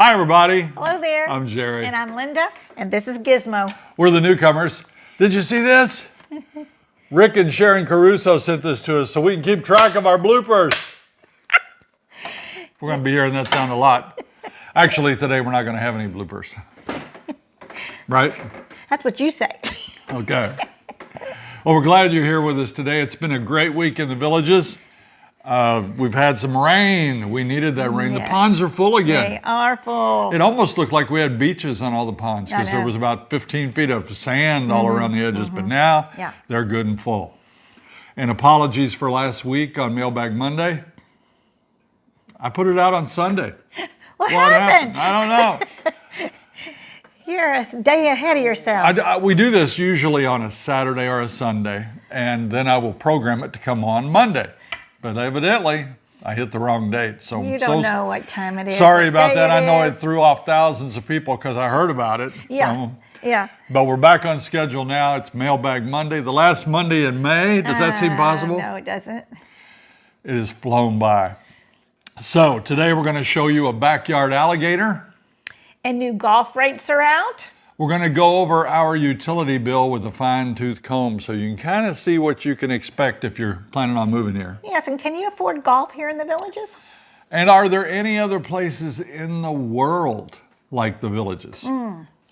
Hi, everybody. Hello there. I'm Jerry. And I'm Linda, and this is Gizmo. We're the Newcomers. Did you see this? Rick and Sharon Caruso sent this to us so we can keep track of our bloopers. We're going to be hearing that sound a lot. Actually, today we're not going to have any bloopers. Right? That's what you say. Okay. Well, we're glad you're here with us today. It's been a great week in the villages. We've had some rain. We needed that rain. Yes. The ponds are full again. They are full. It almost looked like we had beaches on all the ponds because there was about 15 feet of sand all around the edges. But now they're good and full. And apologies for last week on Mailbag Monday. I put it out on Sunday. What happened? I don't know. You're a day ahead of yourself. We do this usually on a Saturday or a Sunday, and then I will program it to come on Monday. But evidently, I hit the wrong date. So you don't know what time it is. Sorry about that. I know it threw off thousands of people because I heard about it. Yeah. Yeah. But we're back on schedule now. It's Mailbag Monday, the last Monday in May. Does that seem possible? No, it doesn't. It has flown by. So today we're going to show you a backyard alligator. And new golf rates are out. We're going to go over our utility bill with a fine-tooth comb so you can kind of see what you can expect if you're planning on moving here. Yes, and can you afford golf here in the villages? And are there any other places in the world like the villages?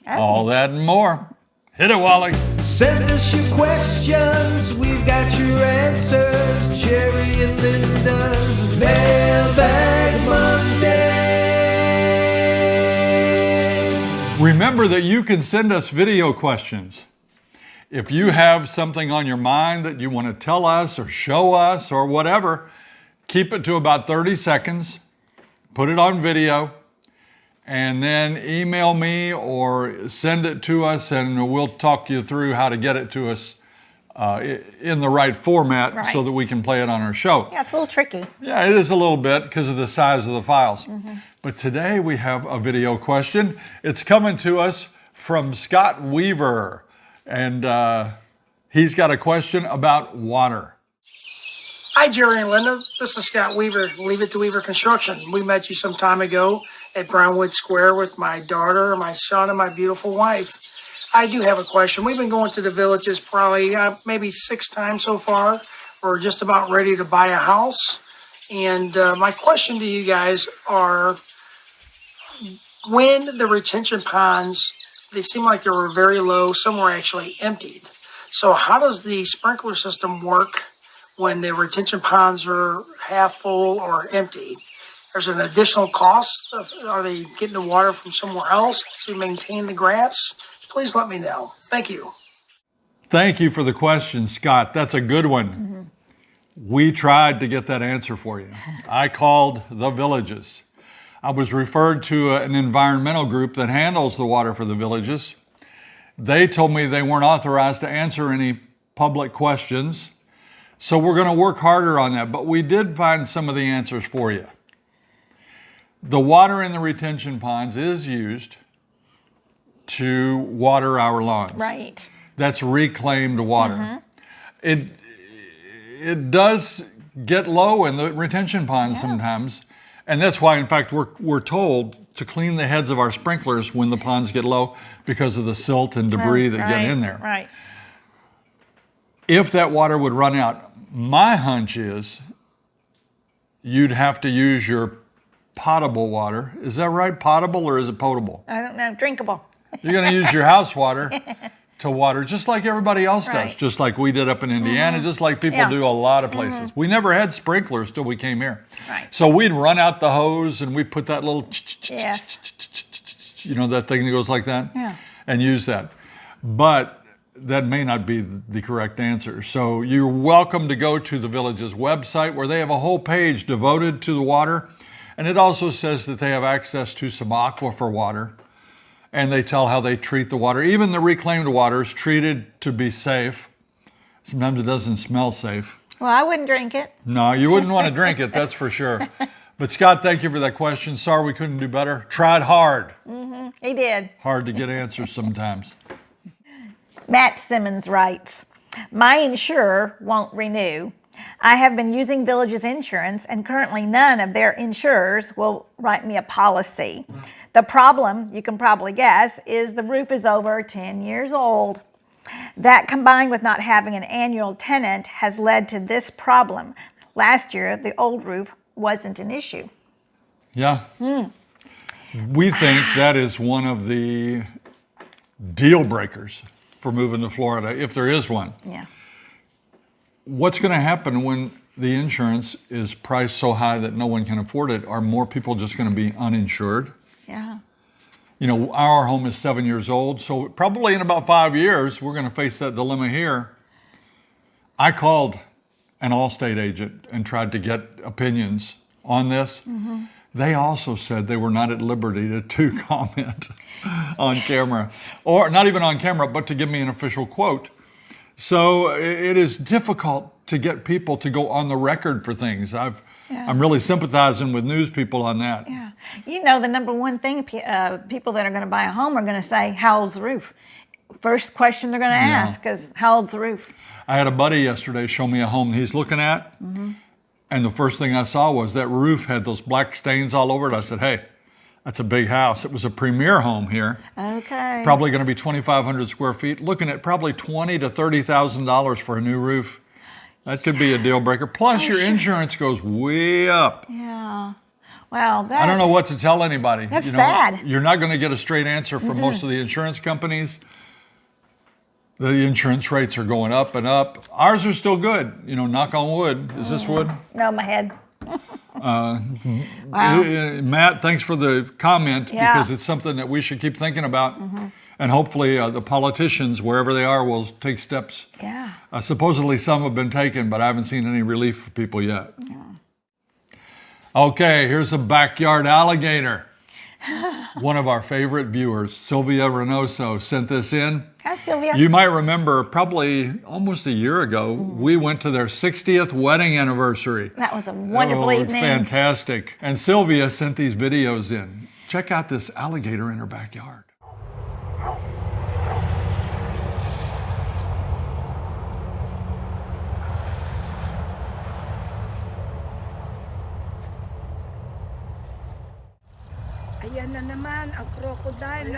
All that and more. Hit it, Wally. Send us your questions, we've got your answers. Jerry and Linda's Mailbag Monday. Remember that you can send us video questions. If you have something on your mind that you want to tell us or show us or whatever, keep it to about 30 seconds, put it on video, and then email me or send it to us and we'll talk you through how to get it to us in the right format so that we can play it on our show. Yeah, it's a little tricky. Yeah, it is a little bit because of the size of the files. But today we have a video question. It's coming to us from Scott Weaver, and he's got a question about water. Hi, Jerry and Linda. This is Scott Weaver, Leave It to Weaver Construction. We met you some time ago at Brownwood Square with my daughter, my son, and my beautiful wife. I do have a question. We've been going to the villages probably maybe 6 times so far. We're just about ready to buy a house. And my question to you guys are, when the retention ponds, they seem like they were very low, some were actually emptied. So how does the sprinkler system work when the retention ponds are half full or empty? There's an additional cost. Are they getting the water from somewhere else to maintain the grass? Please let me know. Thank you. Thank you for the question, Scott. That's a good one. We tried to get that answer for you. I called the villages. I was referred to an environmental group that handles the water for the villages. They told me they weren't authorized to answer any public questions. So we're going to work harder on that. But we did find some of the answers for you. The water in the retention ponds is used to water our lawns. Right. That's reclaimed water. It does get low in the retention ponds sometimes. And that's why, in fact, we're told to clean the heads of our sprinklers when the ponds get low because of the silt and debris that get in there. Right. If that water would run out, my hunch is you'd have to use your potable water. Is that right? Potable or is it potable? I don't know. Drinkable. You're going to use your house water to water just like everybody else does, just like we did up in Indiana, just like people do a lot of places. We never had sprinklers till we came here. Right. So we'd run out the hose and we put that little, you know, that thing that goes like that, and use that. But that may not be the correct answer. So you're welcome to go to the village's website where they have a whole page devoted to the water. And it also says that they have access to some aquifer water. And they tell how they treat the water. Even the reclaimed water is treated to be safe. Sometimes it doesn't smell safe. Well, I wouldn't drink it. No, you wouldn't want to drink it, that's for sure. But Scott, thank you for that question. Sorry we couldn't do better. Tried hard. He did. Hard to get answers sometimes. Matt Simmons writes, my insurer won't renew. I have been using Village's insurance and currently none of their insurers will write me a policy. The problem, you can probably guess, is the roof is over 10 years old. That combined with not having an annual tenant has led to this problem. Last year, the old roof wasn't an issue. Yeah. We think that is one of the deal breakers for moving to Florida, if there is one. Yeah. What's going to happen when the insurance is priced so high that no one can afford it? Are more people just going to be uninsured? Yeah. You know, our home is 7 years old, so probably in about 5 years, we're going to face that dilemma here. I called an Allstate agent and tried to get opinions on this. They also said they were not at liberty to comment on camera, or not even on camera, but to give me an official quote. So it is difficult to get people to go on the record for things. I'm really sympathizing with news people on that. Yeah. You know, the number one thing people that are going to buy a home are going to say, how old's the roof? First question they're going to ask is, how old's the roof? I had a buddy yesterday show me a home he's looking at, and the first thing I saw was that roof had those black stains all over it. I said, hey, that's a big house. It was a premier home here. Okay. Probably going to be 2,500 square feet. Looking at probably $20,000 to $30,000 for a new roof. That could be a deal breaker. Plus, your insurance goes way up. Yeah. Well, I don't know what to tell anybody. That's sad. You're not going to get a straight answer from most of the insurance companies. The insurance rates are going up and up. Ours are still good. You know, knock on wood. Is this wood? No, my head. Wow. Matt, thanks for the comment, Yeah. because it's something that we should keep thinking about. And hopefully the politicians, wherever they are, will take steps. Yeah. Supposedly some have been taken, but I haven't seen any relief for people yet. Okay, here's a backyard alligator. One of our favorite viewers, Sylvia Reynoso, sent this in. Hi, Sylvia. You might remember probably almost a year ago, we went to their 60th wedding anniversary. That was a wonderful evening. Fantastic. And Sylvia sent these videos in. Check out this alligator in her backyard. Ayan na naman, ang crocodile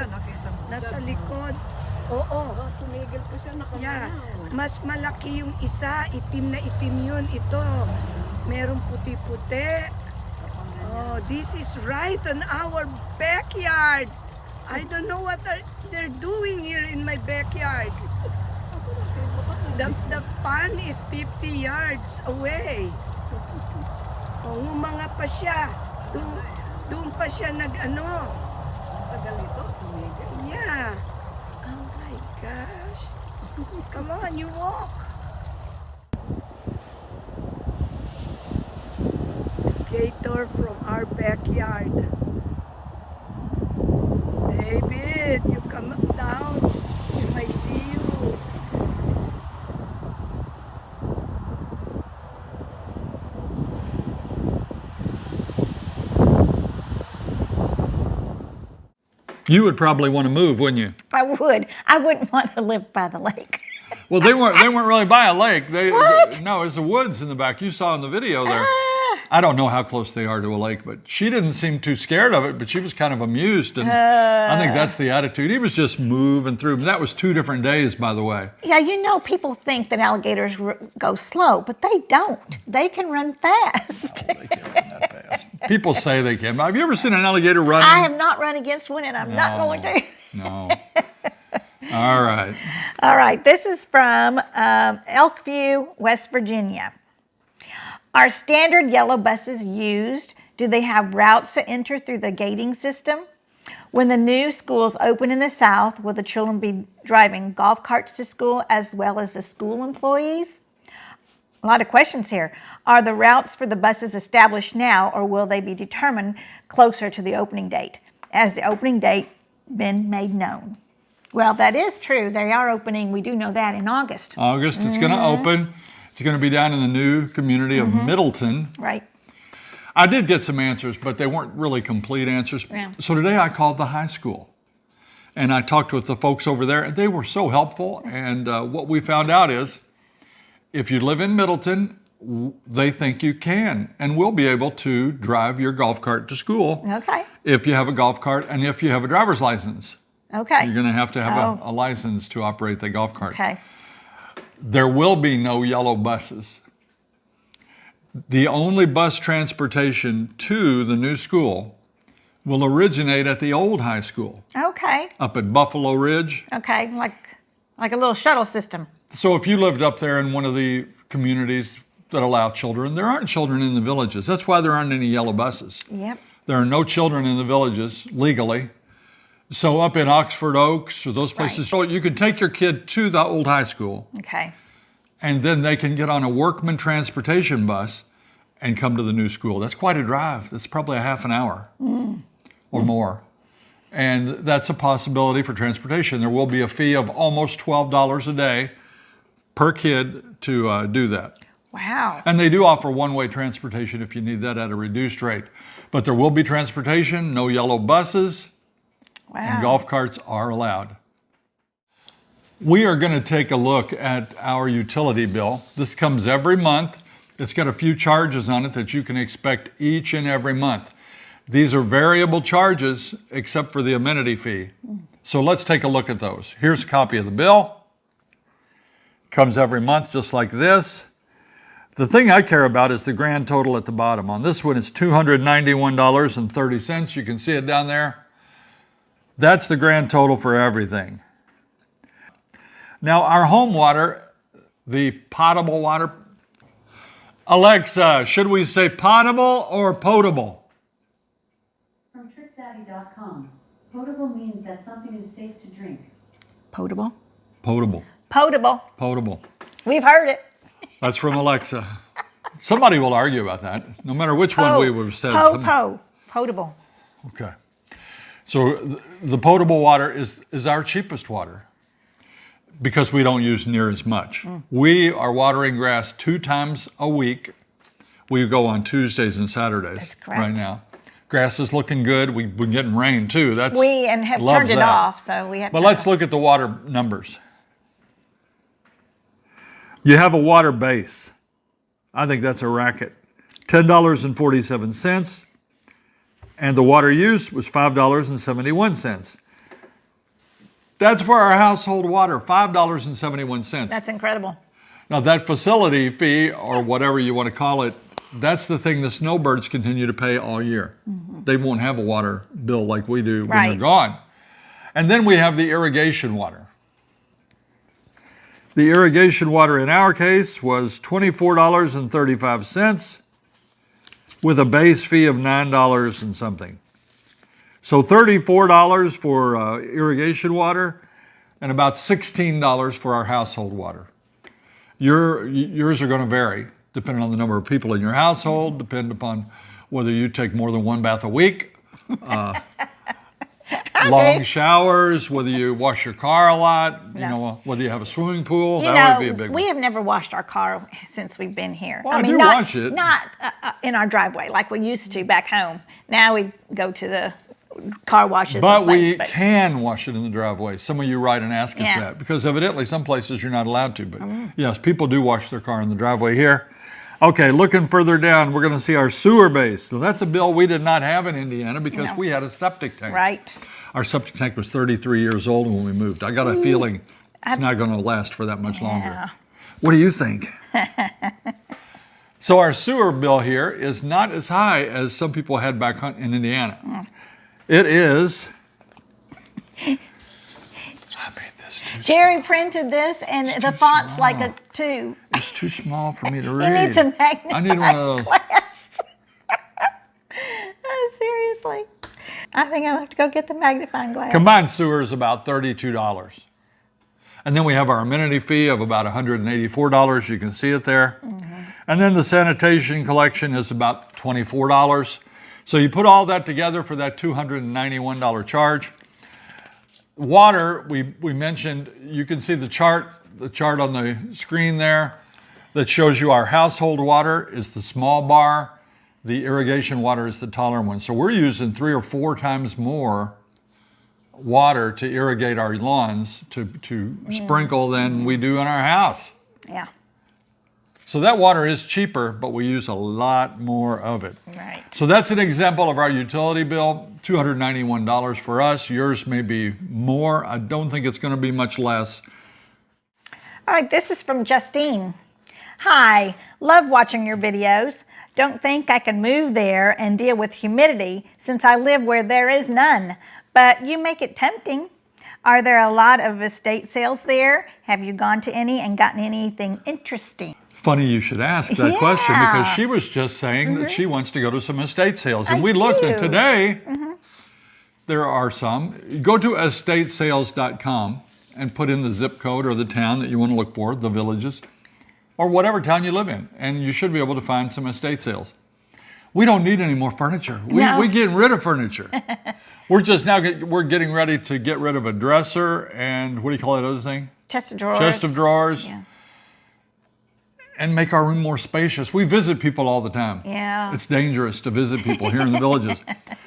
nasa likod. Oo. Tumigil po siya, Yeah. Mas malaki yung isa, itim na itim yun. Ito, merong puti-puti. Oh, this is right on our backyard. I don't know what they're doing here in my backyard. The pond is 50 yards away. Oh, umanga pa siya. Doon pa siya nag-ano. Tagal ito, tumigil. Yeah. Oh my gosh. Come on, you walk. Gator from our backyard. David, you come down. If I see you. You would probably want to move, wouldn't you? I would. I wouldn't want to live by the lake. Well, they weren't really by a lake. What? No, it's the woods in the back. You saw in the video there. I don't know how close they are to a lake, but she didn't seem too scared of it, but she was kind of amused. And I think that's the attitude. He was just moving through. That was 2 different days, by the way. Yeah, you know, people think that alligators go slow, but they don't. They can run fast. They can't run that fast. People say they can. Have you ever seen an alligator running? I have not run against one, and I'm not going to. No. All right. All right, this is from Elkview, West Virginia. Are standard yellow buses used? Do they have routes that enter through the gating system? When the new schools open in the South, will the children be driving golf carts to school as well as the school employees? A lot of questions here. Are the routes for the buses established now, or will they be determined closer to the opening date? Has the opening date been made known? Well, that is true. They are opening, we do know that, in August. August, it's going to open. It's going to be down in the new community of Middleton. Right. I did get some answers, but they weren't really complete answers. Yeah. So today I called the high school, and I talked with the folks over there, and they were so helpful. And what we found out is, if you live in Middleton, they think you can and will be able to drive your golf cart to school Okay. if you have a golf cart and if you have a driver's license. Okay. You're going to have a license to operate the golf cart. Okay. There will be no yellow buses. The only bus transportation to the new school will originate at the old high school Okay. up at Buffalo Ridge. Okay. Like a little shuttle system. So if you lived up there in one of the communities that allow children, there aren't children in the villages. That's why there aren't any yellow buses. Yep. There are no children in the villages legally. So up in Oxford Oaks or those places, so you could take your kid to the old high school Okay. and then they can get on a workman transportation bus and come to the new school. That's quite a drive. That's probably a half an hour or more. And that's a possibility for transportation. There will be a fee of almost $12 a day per kid to do that. Wow. And they do offer one-way transportation if you need that at a reduced rate. But there will be transportation, no yellow buses, Wow. and golf carts are allowed. We are going to take a look at our utility bill. This comes every month. It's got a few charges on it that you can expect each and every month. These are variable charges except for the amenity fee. So let's take a look at those. Here's a copy of the bill. Comes every month just like this. The thing I care about is the grand total at the bottom. On this one, it's $291.30. You can see it down there. That's the grand total for everything. Now, our home water, the potable water. Alexa, should we say potable or potable? From TrickSavvy.com, potable means that something is safe to drink. Potable. Potable. Potable. Potable. We've heard it. That's from Alexa. Somebody will argue about that, no matter which one we would have said. Potable. Okay. So the potable water is our cheapest water because we don't use near as much. We are watering grass 2 times a week. We go on Tuesdays and Saturdays. That's correct. Right now. Grass is looking good. We've been getting rain too. And have loves turned it that. off, so we have. But let's look at the water numbers. You have a water base. I think that's a racket. $10.47. And the water use was $5.71. That's for our household water, $5.71. That's incredible. Now that facility fee, or whatever you want to call it, that's the thing the snowbirds continue to pay all year. They won't have a water bill like we do when they're gone. And then we have the irrigation water. The irrigation water in our case was $24.35 with a base fee of $9 and something. So $34 for irrigation water and about $16 for our household water. Yours are going to vary depending on the number of people in your household, depend upon whether you take more than 1 bath a week, long showers, whether you wash your car a lot, you know, whether you have a swimming pool. That would be a big one. We have never washed our car since we've been here. Well, I do wash it. Not in our driveway like we used to back home. Now we go to the car washes. But we can wash it in the driveway. Some of you write and ask us Yeah. that because evidently some places you're not allowed to. But yes, people do wash their car in the driveway here. Okay, looking further down, we're going to see our sewer base. So that's a bill we did not have in Indiana because we had a septic tank. Right. Our septic tank was 33 years old when we moved. I got a feeling it's not going to last for that much longer. What do you think? So our sewer bill here is not as high as some people had back in Indiana. It is. I made this too Jerry printed this, and the font's small. like a 2. It's too small for me to read. It needs a magnifying I need one of those. glass. Oh, seriously. I think I'll have to go get the magnifying glass. Combined sewer is about $32. And then we have our amenity fee of about $184. You can see it there. And then the sanitation collection is about $24. So you put all that together for that $291 charge. Water, we mentioned, you can see the chart on the screen there that shows you our household water is the small bar. The irrigation water is the taller one. So we're using 3 or 4 times more water to irrigate our lawns, to sprinkle than we do in our house. Yeah. So that water is cheaper, but we use a lot more of it. Right. So that's an example of our utility bill, $291 for us. Yours may be more. I don't think it's going to be much less. All right, this is from Justine. Hi, love watching your videos. Don't think I can move there and deal with humidity since I live where there is none, but you make it tempting. Are there a lot of estate sales there? Have you gone to any and gotten anything interesting? Funny you should ask that question, Yeah. because she was just saying that she wants to go to some estate sales. And I we looked, and do. today there are some. Go to estatesales.com and put in the zip code or the town that you want to look for, the villages, or whatever town you live in, and you should be able to find some estate sales. We don't need any more furniture. No. We're getting rid of furniture. We're just now we're getting ready to get rid of a dresser and what do you call that other thing? Chest of drawers. Chest of drawers. Yeah. And make our room more spacious. We visit people all the time. Yeah. It's dangerous to visit people here in the villages.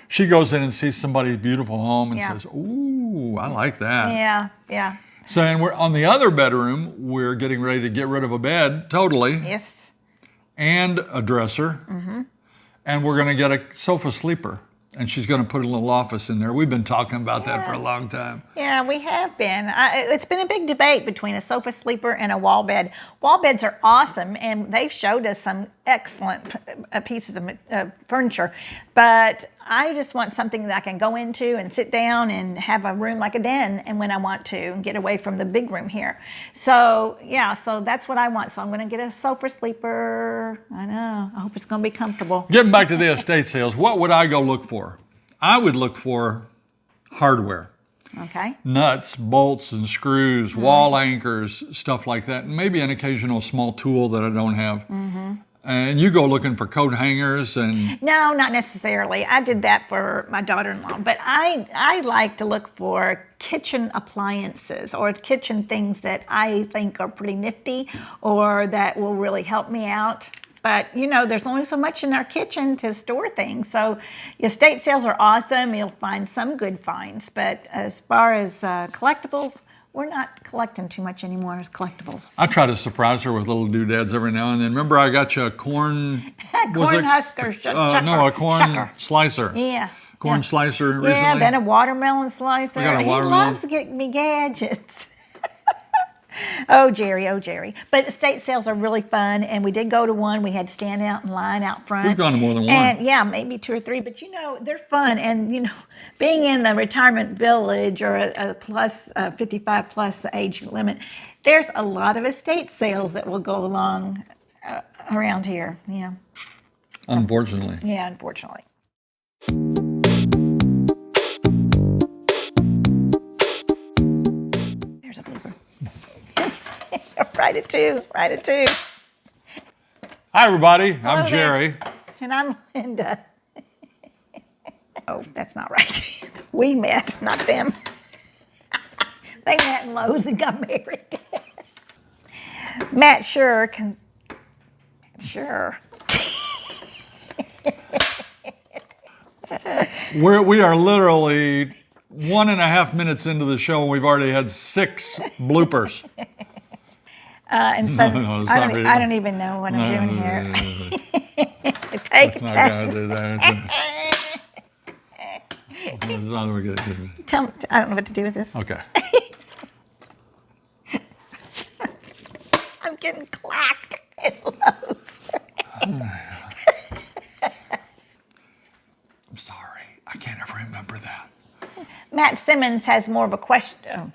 She goes in and sees somebody's beautiful home and Yeah. says, ooh, I like that. Yeah, yeah. So, and we're on the other bedroom, we're getting ready to get rid of a bed, totally, Yes. and a dresser. And we're gonna get a sofa sleeper. And she's gonna put a little office in there. We've been talking about that for a long time. Yeah, we have been. It's been a big debate between a sofa sleeper and a wall bed. Wall beds are awesome, and they've showed us some excellent pieces of furniture. But I just want something that I can go into and sit down and have a room like a den, and when I want to, get away from the big room here. So yeah, so that's what I want. So I'm going to get a sofa sleeper. I know. I hope it's going to be comfortable. Getting back to the estate sales, what would I go look for? I would look for hardware. Okay. Nuts, bolts, and screws, wall anchors, stuff like that. And maybe an occasional small tool that I don't have. And you go looking for coat hangers and No, not necessarily. I did that for my daughter-in-law, but I like to look for kitchen appliances or kitchen things that I think are pretty nifty or that will really help me out. But, you know, there's only so much in our kitchen to store things. So estate sales are awesome. You'll find some good finds. But as far as collectibles, we're not collecting too much anymore as collectibles. I try to surprise her with little doodads every now and then. Remember I got you a corn... was Corn it? husker, No, a corn shucker. slicer. Yeah. Corn yeah. slicer recently. Yeah, then a watermelon slicer. We got a He watermelon. loves to get me gadgets. Oh, Jerry, oh, Jerry. But estate sales are really fun, and we did go to one. We had to stand out in line out front. We've gone to more than one. And yeah, maybe 2 or 3, but you know, they're fun. And you know, being in a retirement village or a plus 55 plus age limit, there's a lot of estate sales that will go along around here. Yeah. Unfortunately. Yeah, unfortunately. There's a blooper. Write it too. Write it too. Hi, everybody. Hello I'm there. Jerry. And I'm Linda. Oh, that's not right. We met, not them. They met in Lowe's and got married. Matt sure can. Sure. We are literally 1.5 minutes into the show and we've already had 6 bloopers. And so No, it's I, not don't, really- I don't even know what I'm doing here. Take it. Not gonna do that. It's not gonna get it. Tell me, I don't know what to do with this. Okay. I'm getting clacked at Lowe's. I'm sorry. I can't ever remember that. Matt Simmons has more of a question.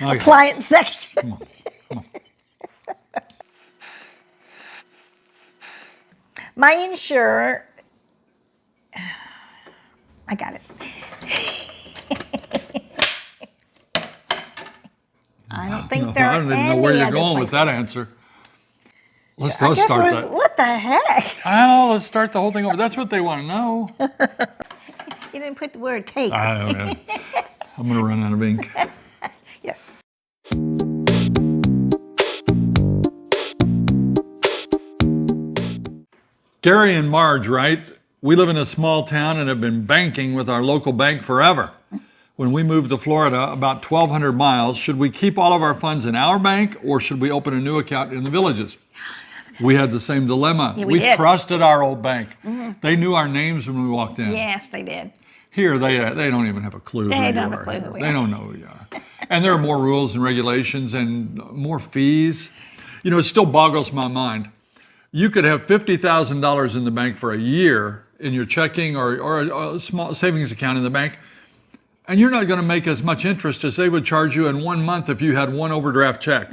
Okay. Client section. My insurer, I got it. I don't think there are I don't even know any where you're other going with that places. answer. Let's I guess start that. What the heck? I know, let's start the whole thing over. That's what they want to know. You didn't put the word take. I don't know. I'm going to run out of ink. Yes. Gary and Marge, right? We live in a small town and have been banking with our local bank forever. When we moved to Florida, about 1,200 miles, should we keep all of our funds in our bank or should we open a new account in the villages? We had the same dilemma. Yeah, we did. Trusted our old bank. They knew our names when we walked in. Yes, they did. Here, they don't even have a clue who They you don't have a are. clue who we They are. don't know who you are. And there are more rules and regulations and more fees. You know, it still boggles my mind. You could have $50,000 in the bank for a year in your checking or a small savings account in the bank, and you're not going to make as much interest as they would charge you in 1 month if you had one overdraft check.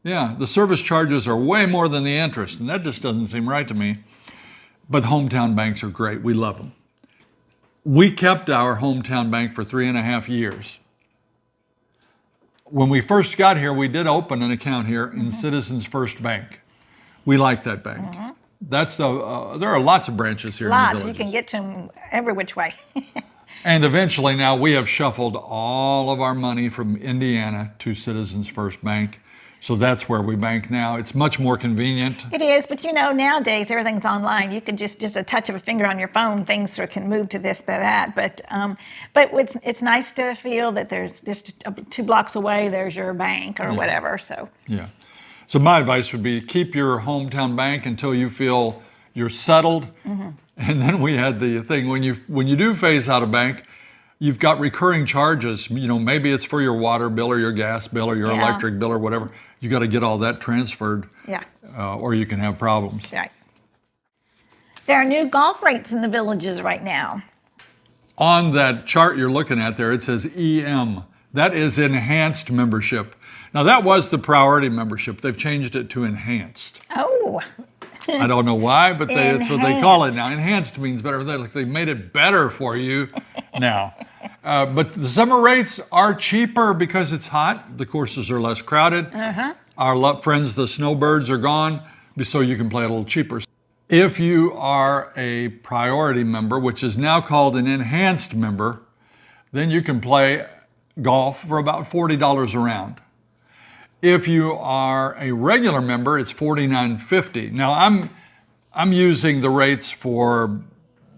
Yeah, the service charges are way more than the interest, and that just doesn't seem right to me. But hometown banks are great. We love them. We kept our hometown bank for 3.5 years. When we first got here, we did open an account here in Citizens First Bank. We like that bank. That's there are lots of branches here in the Lots. You villages. can get to them every which way. And eventually now we have shuffled all of our money from Indiana to Citizens First Bank. So that's where we bank now. It's much more convenient. It is, but you know, nowadays everything's online. You can just a touch of a finger on your phone, things can move to this, to that. But it's nice to feel that there's just 2 blocks away, there's your bank or whatever. So Yeah. So my advice would be keep your hometown bank until you feel you're settled. And then we had the thing when you do phase out a bank, you've got recurring charges. You know, maybe it's for your water bill or your gas bill or your Yeah. electric bill or whatever. You got to get all that transferred, yeah, or you can have problems. right. There are new golf rates in the villages right now. On that chart you're looking at there, it says EM. That is enhanced membership. Now that was the priority membership. They've changed it to enhanced. Oh, I don't know why, but that's what they call it now. Enhanced means better. They made it better for you now. But the summer rates are cheaper because it's hot. The courses are less crowded. Our friends, the snowbirds, are gone, so you can play a little cheaper. If you are a priority member, which is now called an enhanced member, then you can play golf for about $40 a round. If you are a regular member, it's $49.50. Now I'm using the rates for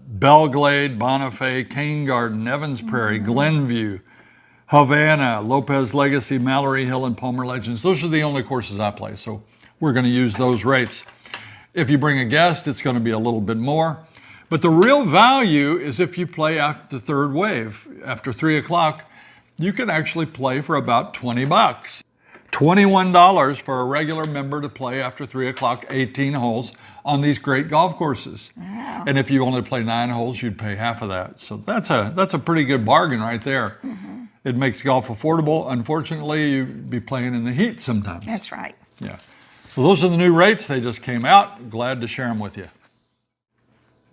Belglade, Bonifay, Cane Garden, Evans Prairie, Glenview, Havana, Lopez Legacy, Mallory Hill, and Palmer Legends. Those are the only courses I play, so we're going to use those rates. If you bring a guest, it's going to be a little bit more. But the real value is if you play after the third wave. After 3 o'clock, you can actually play for about $20. $21 for a regular member to play after 3 o'clock, 18 holes on these great golf courses. Wow. And if you only play 9 holes, you'd pay half of that. So that's a pretty good bargain right there. It makes golf affordable. Unfortunately, you'd be playing in the heat sometimes. that's right. Yeah. So those are the new rates. They just came out. Glad to share them with you.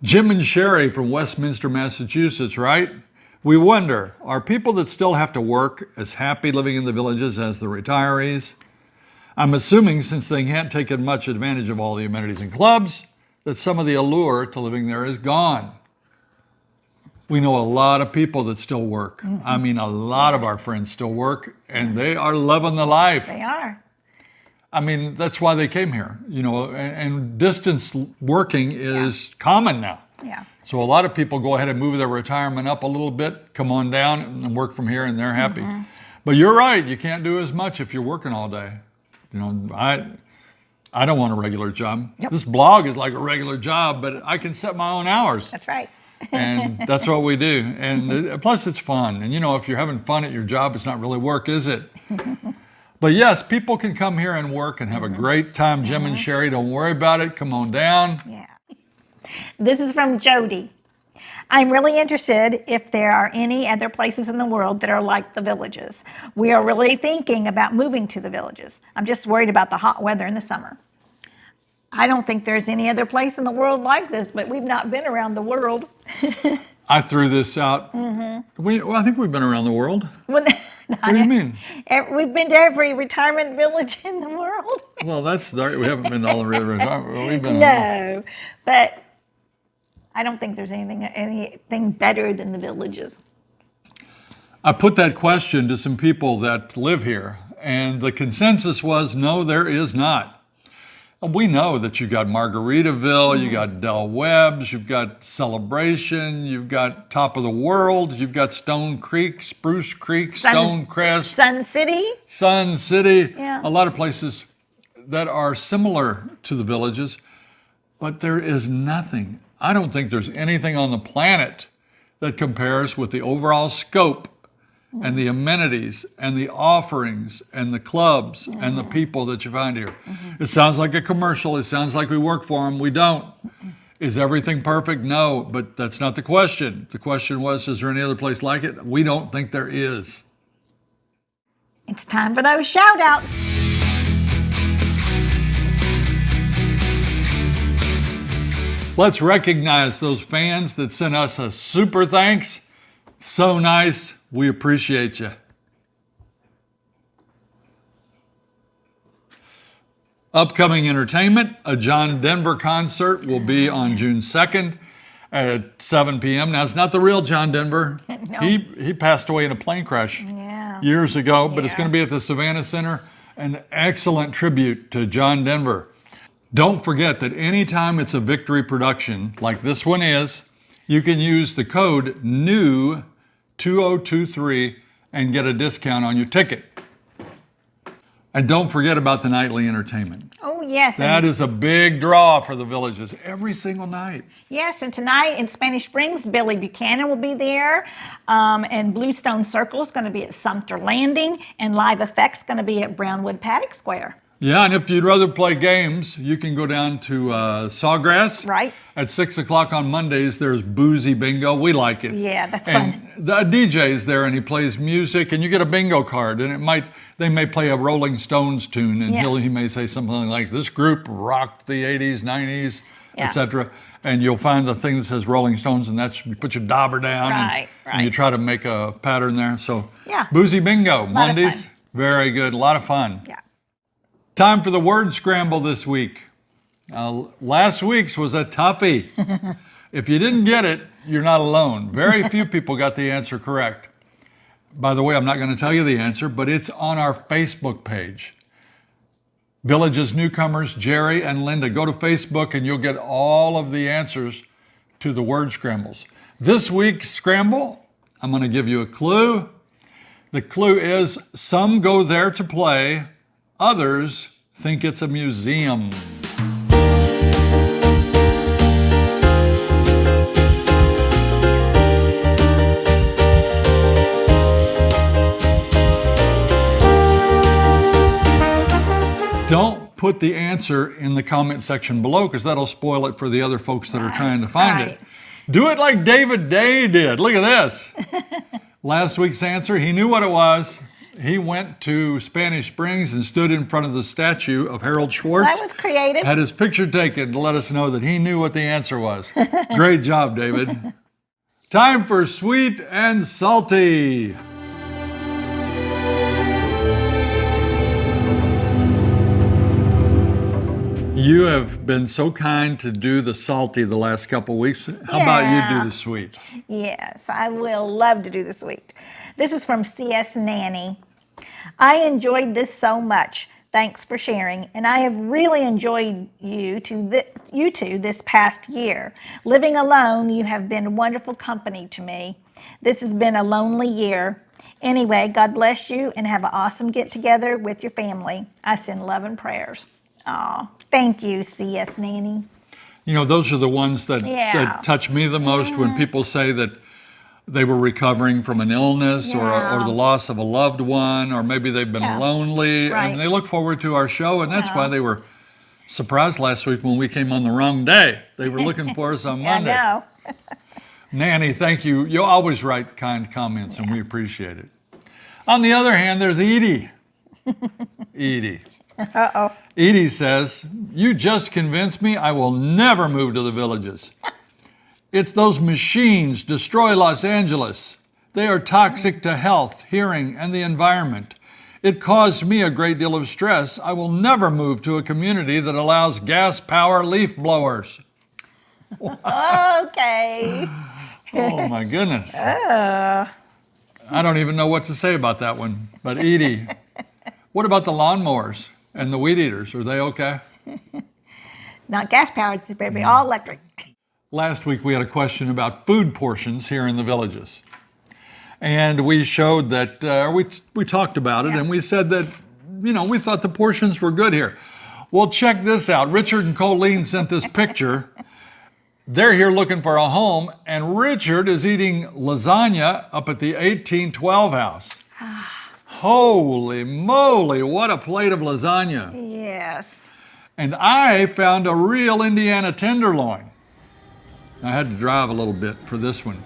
Jim and Sherry from Westminster, Massachusetts, right? We wonder, are people that still have to work as happy living in the villages as the retirees? I'm assuming since they can't take much advantage of all the amenities and clubs, that some of the allure to living there is gone. We know a lot of people that still work. I mean, a lot of our friends still work, and they are loving the life. They are. I mean, that's why they came here, you know, and distance working is common now. Yeah. So a lot of people go ahead and move their retirement up a little bit, come on down and work from here, and they're happy. But you're right, you can't do as much if you're working all day. You know, I don't want a regular job. Yep. This blog is like a regular job, but I can set my own hours. That's right. And that's what we do. And plus it's fun. And you know, if you're having fun at your job, it's not really work, is it? But yes, people can come here and work and have a great time. Jim and Sherry, don't worry about it. Come on down. Yeah. This is from Jody. I'm really interested if there are any other places in the world that are like the villages. We are really thinking about moving to the villages. I'm just worried about the hot weather in the summer. I don't think there's any other place in the world like this, but we've not been around the world. I threw this out. I think we've been around the world. What do you mean? We've been to every retirement village in the world. Well, we haven't been to all the rivers. We've been. No, but I don't think there's anything better than the villages. I put that question to some people that live here, and the consensus was no, there is not. We know that you got Margaritaville, you got Del Webb's, you've got Celebration, you've got Top of the World, you've got Stone Creek, Spruce Creek, Stonecrest, Sun City. Sun City, Yeah. a lot of places. that are similar to the villages, but there is nothing. I don't think there's anything on the planet that compares with the overall scope and the amenities and the offerings and the clubs and the people that you find here. It sounds like a commercial. It sounds like we work for them. We don't. Is everything perfect? No, but that's not the question. The question was, is there any other place like it? We don't think there is. It's time for those shout outs. Let's recognize those fans that sent us a super thanks. So nice. We appreciate you. Upcoming entertainment, a John Denver concert will be on June 2nd at 7 p.m. Now, it's not the real John Denver. No. He passed away in a plane crash years ago, but it's Yeah. going to be at the Savannah Center. An excellent tribute to John Denver. Don't forget that anytime it's a Victory production, like this one is, you can use the code NEW2023 and get a discount on your ticket. And don't forget about the nightly entertainment. Oh, yes. That is a big draw for the villages every single night. Yes, and tonight in Spanish Springs, Billy Buchanan will be there, and Bluestone Circle is going to be at Sumter Landing, and Live Effects going to be at Brownwood Paddock Square. Yeah, and if you'd rather play games, you can go down to Sawgrass. Right. At 6 o'clock on Mondays, there's Boozy Bingo. We like it. Yeah, that's and fun. The DJ's there, and he plays music, and you get a bingo card, and they may play a Rolling Stones tune, and Yeah. he may say something like, "This group rocked the 80s, 90s, Yeah. etc." And you'll find the thing that says Rolling Stones, and that's you put your dauber down, Right, and you right. try to make a pattern there. So Yeah. Boozy Bingo, of Mondays, fun. very good, a lot of fun. Yeah. Time for the word scramble this week. Last week's was a toughie. If you didn't get it, you're not alone. Very few people got the answer correct. By the way, I'm not going to tell you the answer, but it's on our Facebook page. Villages Newcomers, Jerry and Linda. Go to Facebook and you'll get all of the answers to the word scrambles. This week's scramble, I'm going to give you a clue. The clue is some go there to play, others think it's a museum. Don't put the answer in the comment section below because that'll spoil it for the other folks that are trying to find it. right. Do it like David Day did. Look at this. Last week's answer, he knew what it was. He went to Spanish Springs and stood in front of the statue of Harold Schwartz. That was creative. Had his picture taken to let us know that he knew what the answer was. Great job, David. Time for sweet and salty. You have been so kind to do the salty the last couple weeks. How about you do the sweet? Yes, I will love to do the sweet. This is from CS Nanny. I enjoyed this so much. Thanks for sharing, and I have really enjoyed you two this past year. Living alone, you have been wonderful company to me. This has been a lonely year. Anyway, God bless you and have an awesome get-together with your family. I send love and prayers. Aw, thank you, CS Nanny. You know, those are the ones that, Yeah. that touch me the most when people say that they were recovering from an illness or Yeah. the loss of a loved one, or maybe they've been Yeah. lonely, Right. and they look forward to our show, and that's Yeah. why they were surprised last week when we came on the wrong day. They were looking for us on I Monday. know. Nanny, thank you. You always write kind comments, and we appreciate it. On the other hand, there's Edie. Edie. Uh-oh. Edie says, "You just convinced me I will never move to the villages. It's those machines destroy Los Angeles. They are toxic to health, hearing, and the environment. It caused me a great deal of stress. I will never move to a community that allows gas power leaf blowers." Okay. Oh my goodness. I don't even know what to say about that one. But Edie, what about the lawnmowers and the weed eaters? Are they okay? Not gas powered, they better be all electric. Last week we had a question about food portions here in the villages. And we showed that, we talked about it, and we said that, we thought the portions were good here. Well, check this out. Richard and Colleen sent this picture. They're here looking for a home, and Richard is eating lasagna up at the 1812 house. Holy moly, what a plate of lasagna. Yes. And I found a real Indiana tenderloin. I had to drive a little bit for this one.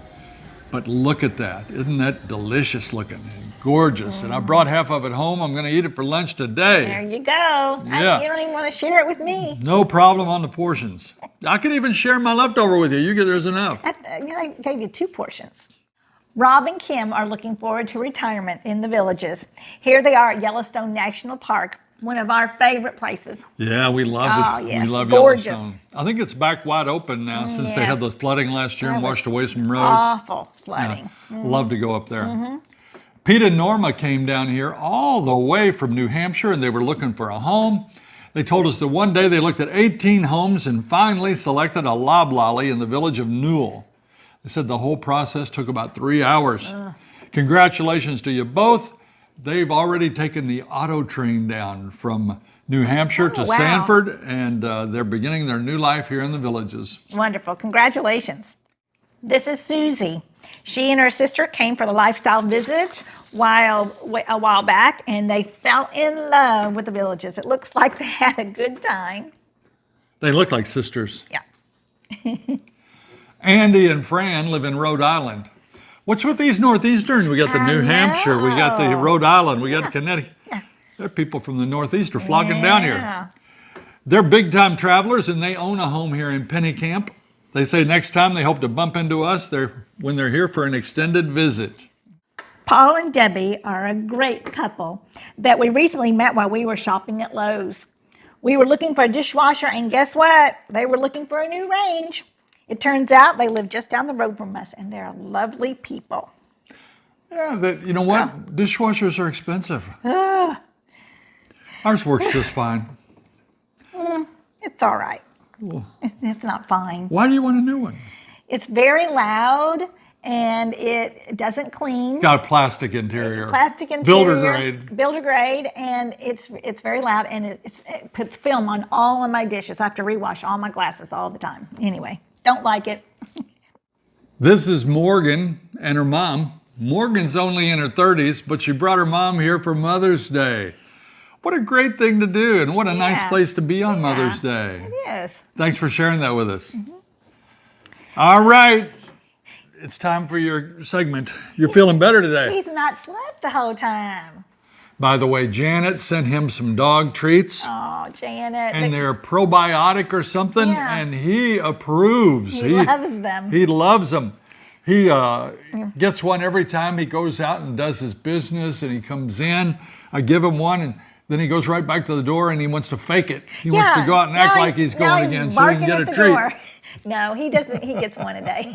But look at that. Isn't that delicious looking and gorgeous? And I brought half of it home. I'm going to eat it for lunch today. There you go. Yeah. You don't even want to share it with me. No problem on the portions. I could even share my leftover with you. You get there's enough. I gave you 2 portions. Rob and Kim are looking forward to retirement in the Villages. Here they are at Yellowstone National Park, one of our favorite places. Yeah, we loved it. Oh, yes. We love Gorgeous. Yellowstone. I think it's back wide open now since they Yes. had the flooding last year and That was washed away some roads. Awful flooding. Love to go up there. Pete and Norma came down here all the way from New Hampshire, and they were looking for a home. They told us that one day they looked at 18 homes and finally selected a loblolly in the village of Newell. They said the whole process took about 3 hours. Congratulations to you both. They've already taken the auto train down from New Hampshire to wow. Sanford, and they're beginning their new life here in the Villages. Wonderful. Congratulations. This is Susie. She and her sister came for the lifestyle visit a while back, and they fell in love with the Villages. It looks like they had a good time. They look like sisters. Yeah. Andy and Fran live in Rhode Island. What's with these Northeastern? We got the New Hampshire, we got the Rhode Island, we got the Connecticut. Yeah. There people from the Northeast are flocking down here. Yeah. They're big time travelers and they own a home here in Pennycamp. They say next time they hope to bump into us when they're here for an extended visit. Paul and Debbie are a great couple that we recently met while we were shopping at Lowe's. We were looking for a dishwasher, and guess what? They were looking for a new range. It turns out they live just down the road from us, and they're lovely people. Yeah, you know what? Dishwashers are expensive. Ours works just fine. It's all right. It's not fine. Why do you want a new one? It's very loud, and it doesn't clean. Got a plastic interior. Plastic interior. Builder grade, and it's very loud, and it puts film on all of my dishes. I have to rewash all my glasses all the time. Anyway, don't like it. This is Morgan and her mom. Morgan's only in her 30s, but she brought her mom here for Mother's Day. What a great thing to do, and what a nice place to be on Mother's Day. It is. Thanks for sharing that with us. All right, it's time for your segment. You're feeling better today. He's not slept the whole time. By the way, Janet sent him some dog treats, Oh, Janet. and they're probiotic or something, Yeah. and he approves. He loves them. He loves them. He gets one every time he goes out and does his business, and he comes in. I give him one, and then he goes right back to the door, and he wants to fake it. He wants to go out and act like he's going again so he can get a treat. No, he doesn't. He gets one a day.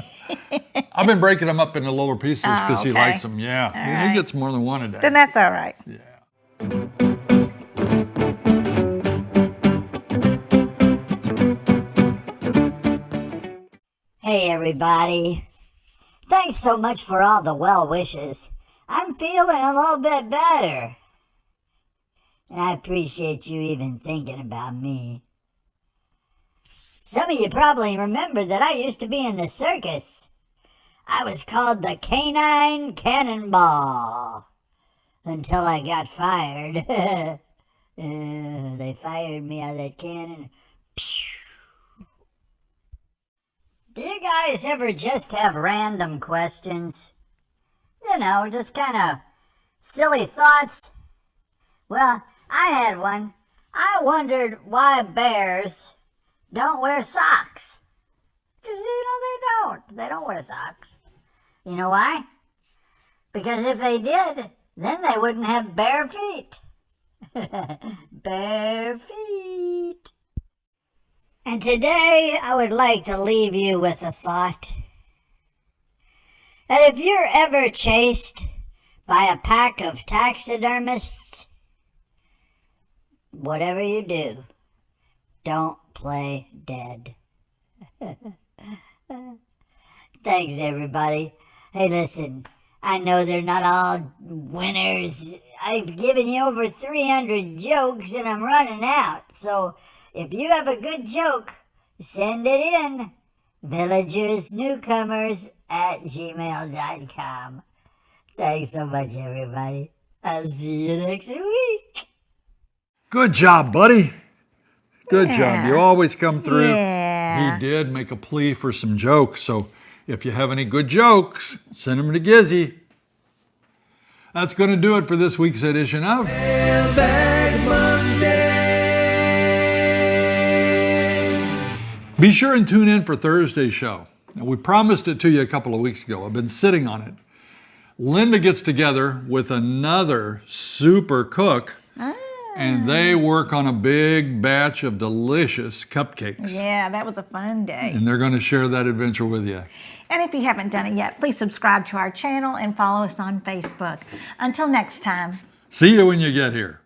I've been breaking them up into lower pieces because he okay. likes them. Yeah, All he right. gets more than one a day. Then that's all right. Hey everybody. Thanks so much for all the well wishes. I'm feeling a little bit better. And I appreciate you even thinking about me. Some of you probably remember that I used to be in the circus. I was called the Canine Cannonball. Until I got fired. They fired me out of that cannon. Do you guys ever just have random questions? You know, just kind of silly thoughts? Well, I had one. I wondered why bears don't wear socks. 'Cause, they don't. They don't wear socks. You know why? Because if they did, then they wouldn't have bare feet. Bare feet. And today I would like to leave you with a thought. That if you're ever chased by a pack of taxidermists, whatever you do, don't play dead. Thanks, everybody. Hey, listen, I know they're not all winners. I've given you over 300 jokes and I'm running out. So if you have a good joke, send it in. villagersnewcomers@gmail.com. Thanks so much, everybody. I'll see you next week. Good job, buddy. Good job. You always come through. Yeah. He did make a plea for some jokes, so if you have any good jokes, send them to Gizzy. That's going to do it for this week's edition of Mailbag Monday. Be sure and tune in for Thursday's show. Now, we promised it to you a couple of weeks ago. I've been sitting on it. Linda gets together with another super cook, and they work on a big batch of delicious cupcakes. Yeah, that was a fun day. And they're going to share that adventure with you. And if you haven't done it yet, please subscribe to our channel and follow us on Facebook. Until next time. See you when you get here.